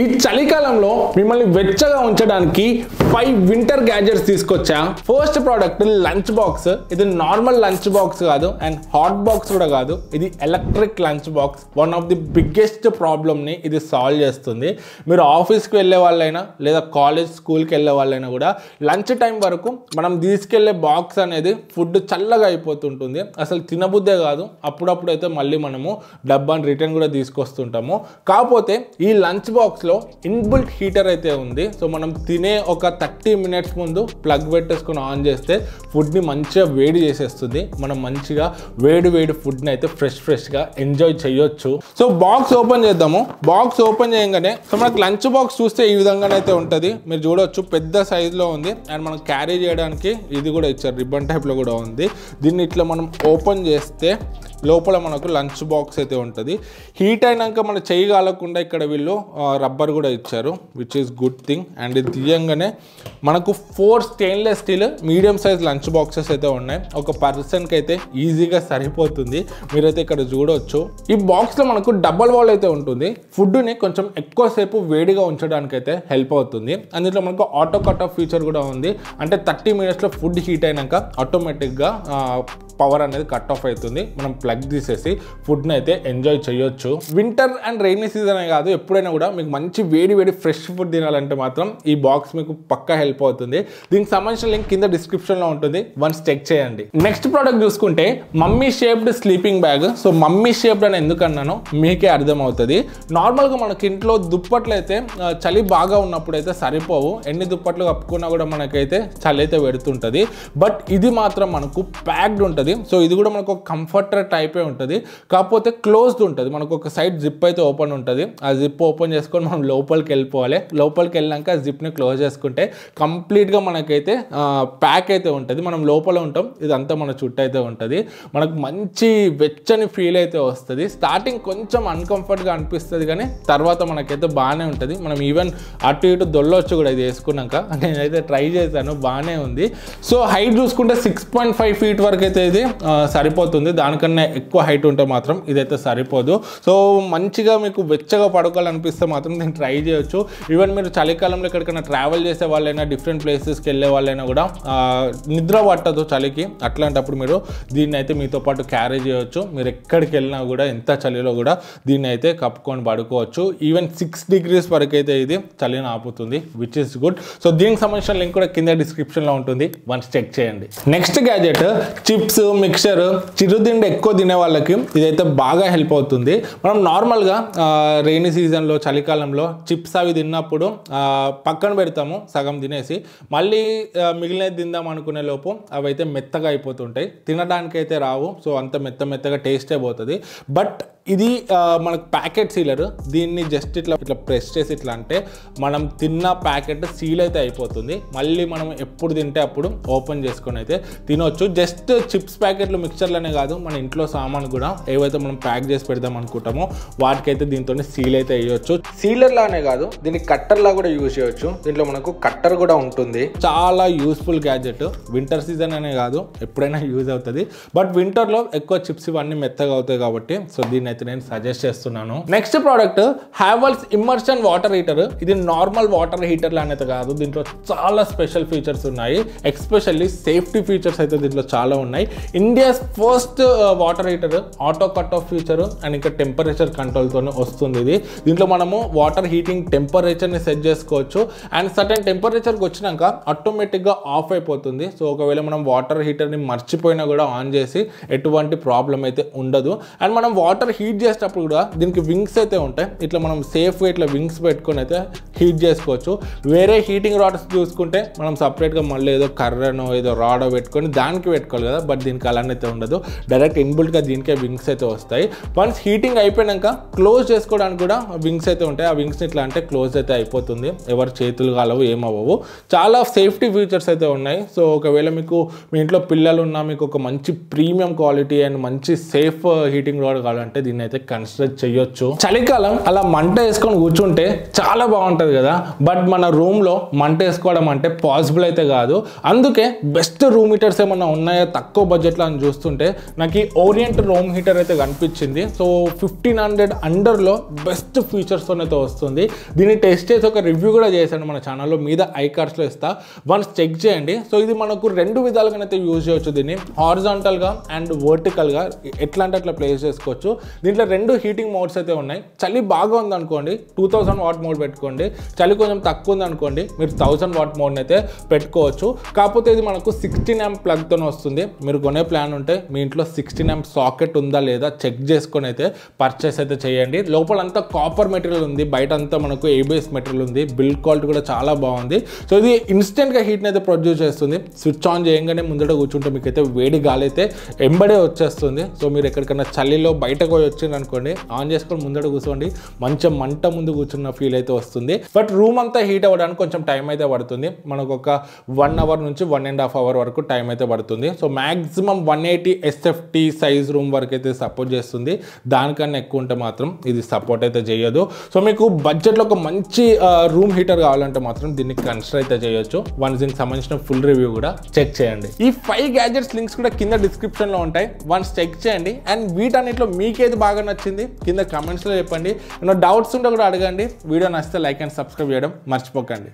ఈ చలికాలంలో మిమ్మల్ని వెచ్చగా ఉంచడానికి 5 వింటర్ గ్యాడ్జెట్స్ తీసుకొచ్చా. First product lunch box. ఇది నార్మల్ లంచ్ బాక్స్ కాదు అండ్ హాట్ బాక్స్ కూడా కాదు, ఇది electric lunch box. One of the biggest ప్రాబ్లమ్ని ఇది సాల్వ్ చేస్తుంది. మీరు ఆఫీస్కి వెళ్ళే వాళ్ళైనా లేదా కాలేజ్ స్కూల్కి వెళ్ళే వాళ్ళైనా కూడా లంచ్ టైం వరకు మనం తీసుకెళ్లే బాక్స్ అనేది ఫుడ్ చల్లగా అయిపోతుంటుంది, అసలు తినబుద్దే కాదు. అప్పుడప్పుడు అయితే మళ్ళీ మనము డబ్బాని రిటర్న్ కూడా తీసుకొస్తుంటాము. కాకపోతే ఈ లంచ్ బాక్స్లో ఇన్బిల్ట్ హీటర్ అయితే ఉంది. సో మనం తినే ఒక 30 మినిట్స్ ముందు ప్లగ్ పెట్టేసుకొని ఆన్ చేస్తే ఫుడ్ని మంచిగా వేడి చేసేస్తుంది. మనం మంచిగా వేడి ఫుడ్ని అయితే ఫ్రెష్గా ఎంజాయ్ చేయొచ్చు. సో బాక్స్ ఓపెన్ చేద్దాము. బాక్స్ ఓపెన్ చేయగానే సో మనకు లంచ్ బాక్స్ చూస్తే ఈ విధంగానైతే ఉంటుంది. మీరు చూడవచ్చు పెద్ద సైజులో ఉంది అండ్ మనం క్యారీ చేయడానికి ఇది కూడా ఇచ్చారు, రిబ్బన్ టైప్లో కూడా ఉంది. దీన్ని ఇట్లా మనం ఓపెన్ చేస్తే లోపల మనకు లంచ్ బాక్స్ అయితే ఉంటుంది. హీట్ అయినాక మన చేయి కాలకుండా ఇక్కడ వీళ్ళు రబ్బర్ కూడా ఇచ్చారు, which is good thing. And ఇది తీయంగానే మనకు 4 stainless steel medium size lunch boxes అయితే ఉన్నాయి. ఒక పర్సన్కి అయితే ఈజీగా సరిపోతుంది. మీరైతే ఇక్కడ చూడవచ్చు. ఈ బాక్స్లో మనకు డబల్ వాల్ అయితే ఉంటుంది. ఫుడ్ని కొంచెం ఎక్కువసేపు వేడిగా ఉంచడానికి అయితే హెల్ప్ అవుతుంది. అందులో మనకు ఆటో కట్ ఆఫ్ ఫీచర్ కూడా ఉంది. అంటే 30 మినిట్స్లో ఫుడ్ హీట్ అయినాక ఆటోమేటిక్గా పవర్ అనేది కట్ ఆఫ్ అవుతుంది. మనం ప్లగ్ తీసేసి ఫుడ్ని అయితే ఎంజాయ్ చేయొచ్చు. వింటర్ అండ్ రైనీ సీజన్ కాదు, ఎప్పుడైనా కూడా మీకు మంచి వేడి ఫ్రెష్ ఫుడ్ తినాలంటే మాత్రం ఈ బాక్స్ మీకు పక్కా హెల్ప్ అవుతుంది. దీనికి సంబంధించిన లింక్ కింద డిస్క్రిప్షన్లో ఉంటుంది, వన్స్ చెక్ చేయండి. నెక్స్ట్ ప్రోడక్ట్ చూసుకుంటే mummy shaped sleeping bag. So mummy shaped అని ఎందుకు అన్నానో మీకే అర్థమవుతుంది. నార్మల్గా మనకి ఇంట్లో దుప్పట్లు అయితే చలి బాగా ఉన్నప్పుడు అయితే సరిపోవు, ఎన్ని దుప్పట్లు కప్పుకున్నా కూడా మనకైతే చలి అయితే పెడుతుంటుంది. బట్ ఇది మాత్రం మనకు ప్యాక్డ్ ఉంటుంది. సో ఇది కూడా మనకు ఒక కంఫర్టర్ టైపే ఉంటుంది, కాకపోతే క్లోజ్డ్ ఉంటుంది. మనకు ఒక సైడ్ జిప్ అయితే ఓపెన్ ఉంటుంది. ఆ జిప్ ఓపెన్ చేసుకొని మనం లోపలికి వెళ్ళిపోవాలి. లోపలికి వెళ్ళాక జిప్ని క్లోజ్ చేసుకుంటే కంప్లీట్గా మనకైతే ప్యాక్ అయితే ఉంటుంది. మనం లోపల ఉంటాం, ఇదంతా మన చుట్టూ అయితే ఉంటుంది. మనకు మంచి వెచ్చని ఫీల్ అయితే వస్తుంది. స్టార్టింగ్ కొంచెం అన్కంఫర్ట్గా అనిపిస్తుంది, కానీ తర్వాత మనకైతే బాగానే ఉంటుంది. మనం ఈవెన్ అటు ఇటు దొల్లొచ్చు కూడా ఇది వేసుకున్నాక. నేనైతే ట్రై చేశాను, బాగానే ఉంది. సో హైట్ చూసుకుంటే 6.5 ఫీట్ వరకు అయితే ఇది సరిపోతుంది. దానికన్నా ఎక్కువ హైట్ ఉంటే మాత్రం ఇదైతే సరిపోదు. సో మంచిగా మీకు వెచ్చగా పడుకోవాలనిపిస్తే మాత్రం దీన్ని ట్రై చేయొచ్చు. ఈవెన్ మీరు చలికాలంలో ఎక్కడికైనా ట్రావెల్ చేసే వాళ్ళైనా, డిఫరెంట్ ప్లేసెస్కి వెళ్ళే వాళ్ళైనా కూడా నిద్ర పట్టదు చలికి. అట్లాంటప్పుడు మీరు దీన్ని అయితే మీతో పాటు క్యారీ చేయొచ్చు. మీరు ఎక్కడికి వెళ్ళినా కూడా ఎంత చలిలో కూడా దీన్ని అయితే కప్పుకొని పడుకోవచ్చు. ఈవెన్ 6 డిగ్రీస్ వరకు అయితే ఇది చలిని ఆపుతుంది, విచ్ ఇస్ గుడ్. సో దీనికి సంబంధించిన లింక్ కూడా కింద డిస్క్రిప్షన్లో ఉంటుంది, వన్స్ చెక్ చేయండి. నెక్స్ట్ గ్యాడ్జెట్ చిప్స్, మిక్చర్, చిరుతిండి ఎక్కువ తినే వాళ్ళకి ఇదైతే బాగా హెల్ప్ అవుతుంది. మనం నార్మల్గా రైనీ సీజన్లో చలికాలంలో చిప్స్ అవి తిన్నప్పుడు పక్కన పెడతాము సగం తినేసి, మళ్ళీ మిగిలినది తిందాం అనుకునే లోపు అవి అయితే మెత్తగా అయిపోతుంటాయి, తినడానికైతే రావు. సో అంత మెత్తగా టేస్టే పోతుంది. బట్ ఇది మనకు ప్యాకెట్ సీలర్. దీన్ని జస్ట్ ఇట్లా ప్రెస్ చేసి ఇట్లా అంటే మనం తిన్న ప్యాకెట్ సీల్ అయితే అయిపోతుంది. మళ్ళీ మనం ఎప్పుడు తింటే అప్పుడు ఓపెన్ చేసుకొని అయితే తినొచ్చు. జస్ట్ చిప్స్ ప్యాకెట్లు, మిక్చర్లనే కాదు, మన ఇంట్లో సామాను కూడా ఏవైతే మనం ప్యాక్ చేసి పెడదాం అనుకుంటామో వాటికైతే దీంతో సీల్ అయితే వేయొచ్చు. సీలర్ లానే కాదు, దీన్ని కట్టర్ లా కూడా యూజ్ చేయొచ్చు. దీంట్లో మనకు కట్టర్ కూడా ఉంటుంది. చాలా యూస్ఫుల్ గ్యాడ్జెట్. వింటర్ సీజన్ అనే కాదు, ఎప్పుడైనా యూజ్ అవుతుంది. బట్ వింటర్లో ఎక్కువ చిప్స్ ఇవన్నీ మెత్తగా అవుతాయి కాబట్టి సో దీన్ని అయితే నేను సజెస్ట్ చేస్తున్నాను. Next product Havells immersion water heater. ఇది నార్మల్ వాటర్ హీటర్ లానైతే కాదు, దీంట్లో చాలా స్పెషల్ ఫీచర్స్ ఉన్నాయి. ఎక్స్పెషల్లీ సేఫ్టీ ఫీచర్స్ అయితే దీంట్లో చాలా ఉన్నాయి. India's first water heater, auto cut off feature and ఇంకా టెంపరేచర్ కంట్రోల్తో వస్తుంది. ఇది దీంట్లో మనము వాటర్ హీటింగ్ టెంపరేచర్ని సెట్ చేసుకోవచ్చు అండ్ సర్టెన్ టెంపరేచర్కి వచ్చినాక ఆటోమేటిక్గా ఆఫ్ అయిపోతుంది. సో ఒకవేళ మనం వాటర్ హీటర్ని మర్చిపోయినా కూడా ఆన్ చేసి ఎటువంటి ప్రాబ్లం అయితే ఉండదు. అండ్ మనం వాటర్ హీట్ చేసేటప్పుడు కూడా దీనికి వింగ్స్ అయితే ఉంటాయి. ఇట్లా మనం సేఫ్గా ఇట్లా వింగ్స్ పెట్టుకొని అయితే హీట్ చేసుకోవచ్చు. వేరే హీటింగ్ రాడ్స్ చూసుకుంటే మనం సపరేట్గా మళ్ళీ ఏదో కర్రనో ఏదో రాడో పెట్టుకొని దానికి పెట్టుకోవాలి కదా, బట్ దీనికి అలానైతే ఉండదు. డైరెక్ట్ ఇన్బుల్ట్గా దీనికే వింగ్స్ అయితే వస్తాయి. వన్స్ హీటింగ్ అయిపోయాక క్లోజ్ చేసుకోవడానికి కూడా వింగ్స్ అయితే ఉంటాయి. ఆ వింగ్స్ని ఇట్లా అంటే క్లోజ్ అయితే అయిపోతుంది, ఎవరి చేతులు కాలవు, ఏమవ్వవు. చాలా సేఫ్టీ ఫీచర్స్ అయితే ఉన్నాయి. సో ఒకవేళ మీకు మీ ఇంట్లో పిల్లలు ఉన్నా, మీకు ఒక మంచి ప్రీమియం క్వాలిటీ అండ్ మంచి సేఫ్ హీటింగ్ రాడ్ కావాలంటే దీన్ని అయితే కన్సిడర్ చేయొచ్చు. చలికాలం అలా మంట వేసుకొని కూర్చుంటే చాలా బాగుంటుంది కదా, బట్ మన రూమ్లో మంట వేసుకోవడం అంటే పాసిబుల్ అయితే కాదు. అందుకే బెస్ట్ రూమ్ హీటర్స్ ఏమన్నా ఉన్నాయో తక్కువ బడ్జెట్లో అని చూస్తుంటే నాకు ఈ ఓరియంట్ రూమ్ హీటర్ అయితే కనిపించింది. సో 1500 అండర్లో బెస్ట్ ఫీచర్స్తో అయితే వస్తుంది. దీన్ని టెస్ట్ చేసి ఒక రివ్యూ కూడా చేశాను మన ఛానల్లో, మీద ఐకార్డ్స్లో ఇస్తా, వన్స్ చెక్ చేయండి. సో ఇది మనకు రెండు విధాలుగానైతే యూజ్ చేయొచ్చు. దీన్ని హారిజాంటల్గా అండ్ వర్టికల్గా ఎట్లా అంటే అట్లా ప్లేస్ చేసుకోవచ్చు. దీంట్లో రెండు హీటింగ్ మోడ్స్ అయితే ఉన్నాయి. చలి బాగా ఉంది అనుకోండి 2000 వాట్ మోడ్ పెట్టుకోండి, చలి కొంచెం తక్కువ ఉంది అనుకోండి మీరు 1000 వాట్ మోడ్ని అయితే పెట్టుకోవచ్చు. కాకపోతే ఇది మనకు 16 amp ప్లగ్తో వస్తుంది. మీరు కొనే ప్లాన్ ఉంటే మీ ఇంట్లో 16 amp సాకెట్ ఉందా లేదా చెక్ చేసుకొని అయితే పర్చేస్ అయితే చేయండి. లోపలంతా కాపర్ మెటీరియల్ ఉంది, బయట అంతా మనకు ఏబిఎస్ మెటీరియల్ ఉంది, బిల్డ్ క్వాలిటీ కూడా చాలా బాగుంది. సో ఇది ఇన్స్టెంట్గా హీట్ని అయితే ప్రొడ్యూస్ చేస్తుంది. స్విచ్ ఆన్ చేయగానే ముందట కూర్చుంటే మీకు అయితే వేడి గాలి అయితే ఎంబడే వచ్చేస్తుంది. సో మీరు ఎక్కడికైనా చలిలో బయటకు వచ్చింది అనుకోండి, ఆన్ చేసుకొని ముందట కూర్చోండి, మంచి మంట ముందు కూర్చున్న ఫీల్ అయితే వస్తుంది. బట్ రూమ్ అంతా హీట్ అవ్వడానికి కొంచెం టైం అయితే పడుతుంది. మనకు ఒక 1 అవర్ నుంచి 1.5 అవర్ వరకు టైం అయితే పడుతుంది. So maximum 180 SFT size room వరకు అయితే సపోర్ట్ చేస్తుంది. దానికన్నా ఎక్కువ ఉంటే మాత్రం ఇది సపోర్ట్ అయితే చేయదు. సో మీకు బడ్జెట్లో ఒక మంచి రూమ్ హీటర్ కావాలంటే మాత్రం దీన్ని కన్సిడర్ అయితే చేయొచ్చు. వన్స్ దీనికి సంబంధించిన ఫుల్ రివ్యూ కూడా చెక్ చేయండి. ఈ 5 గ్యాజెట్స్ లింక్స్ కూడా కింద డిస్క్రిప్షన్లో ఉంటాయి, వన్స్ చెక్ చేయండి. అండ్ వీటన్నిటిలో మీకేది బాగా నచ్చింది కింద కమెంట్స్లో చెప్పండి. ఏమైనా డౌట్స్ ఉంటే కూడా అడగండి. వీడియో నచ్చితే లైక్ అండ్ సబ్స్క్రైబ్ చేయడం మర్చిపోకండి.